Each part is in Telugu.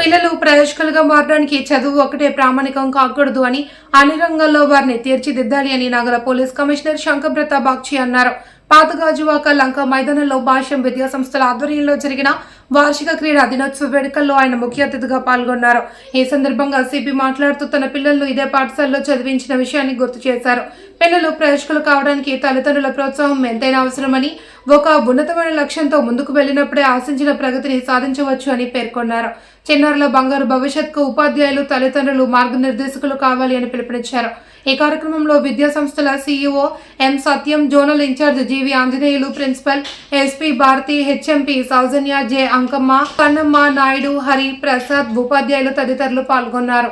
పిల్లలు ప్రయోజకులుగా మారడానికి చదువు ఒకటే ప్రామాణికం కాకూడదు అని అన్ని రంగాల్లో వారిని తీర్చిదిద్దాలి అని నగర పోలీస్ కమిషనర్ శంకర్ప్రతాప్ బాగ్చి అన్నారు. పాతగాజువాక లంక మైదానంలో భాష్యం విద్యా సంస్థల ఆధ్వర్యంలో జరిగిన వార్షిక క్రీడా దినోత్సవ వేడుకల్లో ఆయన ముఖ్య అతిథిగా పాల్గొన్నారు. ఈ సందర్భంగా సిపి మాట్లాడుతూ తన పిల్లలను ఇదే పాఠశాలలో చదివించిన విషయాన్ని గుర్తు చేశారు. పిల్లలు ప్రయోజకులు కావడానికి తల్లిదండ్రుల ప్రోత్సాహం ఎంతైనా అవసరమని, ఒక ఉన్నతమైన లక్ష్యంతో ముందుకు వెళ్లినప్పుడే ఆశించిన ప్రగతిని సాధించవచ్చు అని పేర్కొన్నారు. చిన్నారుల బంగారు భవిష్యత్కు ఉపాధ్యాయులు, తల్లిదండ్రులు మార్గనిర్దేశకులు కావాలి అని పిలుపునిచ్చారు. ఈ కార్యక్రమంలో విద్యా సంస్థల CEO M Satyam, zonal incharge GV Anjaneyulu, principal SP Bharati, HMP Soujanya, J Ankamma, Kannamma, Naidu, Hari Prasad, ఉపాధ్యాయులు తదితరులు పాల్గొన్నారు.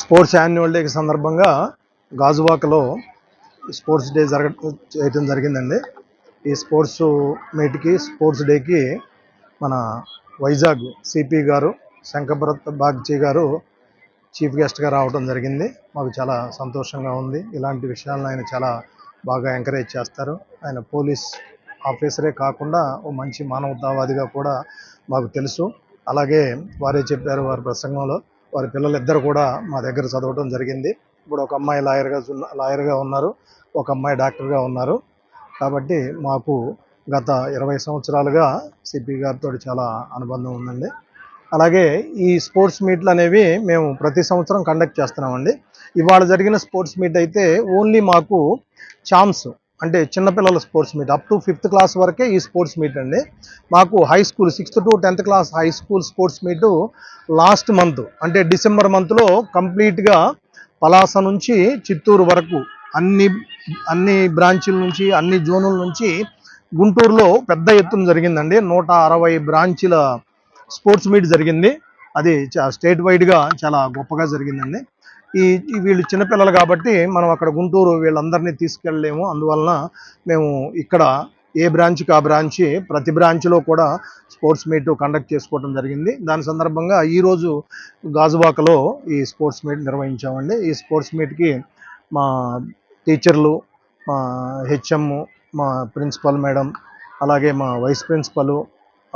స్పోర్ట్స్ యాన్యువల్ డే సందర్భంగా గాజువాకలో స్పోర్ట్స్ డే చేయడం జరిగిందండి. ఈ స్పోర్ట్స్ మీట్కి, స్పోర్ట్స్ డేకి మన వైజాగ్ సిపి గారు శంకర్ప్రతాప్ బాగ్చి గారు చీఫ్ గెస్ట్గా రావడం జరిగింది. మాకు చాలా సంతోషంగా ఉంది. ఇలాంటి విషయాలను ఆయన చాలా బాగా ఎంకరేజ్ చేస్తారు. ఆయన పోలీస్ ఆఫీసరే కాకుండా ఓ మంచి మానవతావాదిగా కూడా మాకు తెలుసు. అలాగే వారే చెప్పారు వారి ప్రసంగంలో, వారి పిల్లలిద్దరు కూడా మా దగ్గర చదవడం జరిగింది. ఇప్పుడు ఒక అమ్మాయి లాయర్గా ఉన్నారు, ఒక అమ్మాయి డాక్టర్గా ఉన్నారు. కాబట్టి మాకు గత 20 సంవత్సరాలుగా సిపి గారితో చాలా అనుబంధం ఉందండి. అలాగే ఈ స్పోర్ట్స్ మీట్లు అనేవి మేము ప్రతి సంవత్సరం కండక్ట్ చేస్తున్నామండి. ఇవాళ జరిగిన స్పోర్ట్స్ మీట్ అయితే ఓన్లీ మాకు ఛాంప్స్ అంటే చిన్నపిల్లల sports meet up to 5th class వరకే ఈ స్పోర్ట్స్ మీట్ అండి. మాకు high school 6th to 10th class high school sports meet last month అంటే డిసెంబర్ మంత్లో కంప్లీట్గా పలాస నుంచి చిత్తూరు వరకు అన్ని బ్రాంచీల నుంచి, అన్ని జోనుల నుంచి గుంటూరులో పెద్ద ఎత్తున జరిగిందండి. 160 బ్రాంచీల స్పోర్ట్స్ మీట్ జరిగింది. అది స్టేట్ వైడ్గా చాలా గొప్పగా జరిగిందండి. వీళ్ళు చిన్నపిల్లలు కాబట్టి మనం అక్కడ గుంటూరు వీళ్ళందరినీ తీసుకెళ్ళలేము. అందువలన మేము ఇక్కడ ఏ బ్రాంచ్కి ఆ బ్రాంచి, ప్రతి బ్రాంచ్లో కూడా స్పోర్ట్స్ మీట్ కండక్ట్ చేసుకోవడం జరిగింది. దాని సందర్భంగా ఈరోజు గాజువాకలో ఈ స్పోర్ట్స్ మీట్ నిర్వహించామండి. ఈ స్పోర్ట్స్ మీట్కి మా టీచర్లు, మా హెచ్ఎం, మా ప్రిన్సిపల్ మేడం, అలాగే మా వైస్ ప్రిన్సిపల్,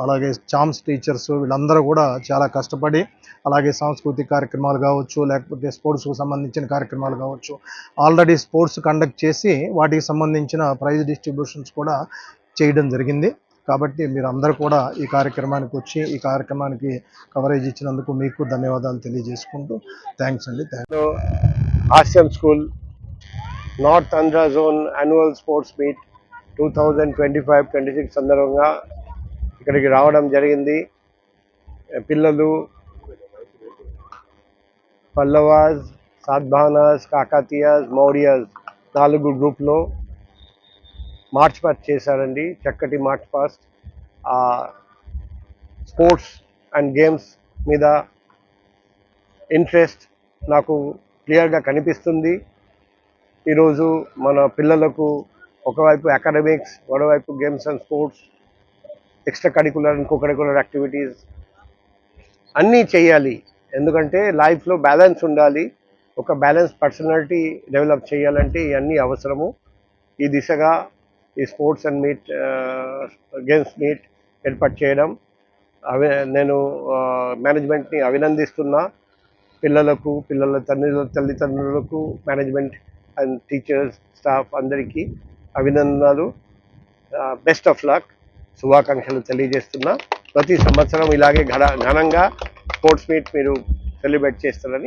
అలాగే ఛాంప్స్ టీచర్స్ వీళ్ళందరూ కూడా చాలా కష్టపడి, అలాగే సాంస్కృతిక కార్యక్రమాలు కావచ్చు, లేకపోతే స్పోర్ట్స్కు సంబంధించిన కార్యక్రమాలు కావచ్చు, ఆల్రెడీ స్పోర్ట్స్ కండక్ట్ చేసి వాటికి సంబంధించిన ప్రైజ్ డిస్ట్రిబ్యూషన్స్ కూడా చేయడం జరిగింది. కాబట్టి మీరు అందరూ కూడా ఈ కార్యక్రమానికి వచ్చి ఈ కార్యక్రమానికి కవరేజ్ ఇచ్చినందుకు మీకు ధన్యవాదాలు తెలియజేసుకుంటూ థ్యాంక్స్ అండి. ఆసియం school north Andhra zone annual sports meet 2025-26 సందర్భంగా ఇక్కడికి రావడం జరిగింది. పిల్లలు పల్లవాస్, సాత్వాహనాస్, కాకతీయాస్, మౌర్యాస్ 4 గ్రూప్లో మార్చ్ పాస్ట్ చేశారండి. చక్కటి March past. Sports and games మీద ఇంట్రెస్ట్ నాకు క్లియర్గా కనిపిస్తుంది. ఈరోజు మన పిల్లలకు ఒకవైపు అకాడమిక్స్, మరోవైపు games and sports, extra curricular, ఇంకో కరికులర్ యాక్టివిటీస్ అన్నీ చేయాలి. ఎందుకంటే లైఫ్లో బ్యాలెన్స్ ఉండాలి. ఒక బ్యాలెన్స్ పర్సనాలిటీ డెవలప్ చేయాలంటే ఇవన్నీ అవసరము. ఈ దిశగా ఈ స్పోర్ట్స్ అండ్ గేమ్స్ మీట్ ఏర్పాటు చేయడం నేను మేనేజ్మెంట్ని అభినందిస్తున్నా. పిల్లలకు, పిల్లల తల్లిదండ్రులకు, మేనేజ్మెంట్ అండ్ టీచర్స్, స్టాఫ్ అందరికీ అభినందనలు. బెస్ట్ ఆఫ్ లక్, శుభాకాంక్షలు తెలియజేస్తున్నా. ప్రతి సంవత్సరం ఇలాగే ఘనంగా స్పోర్ట్స్ మీట్ మీరు సెలబ్రేట్ చేస్తారని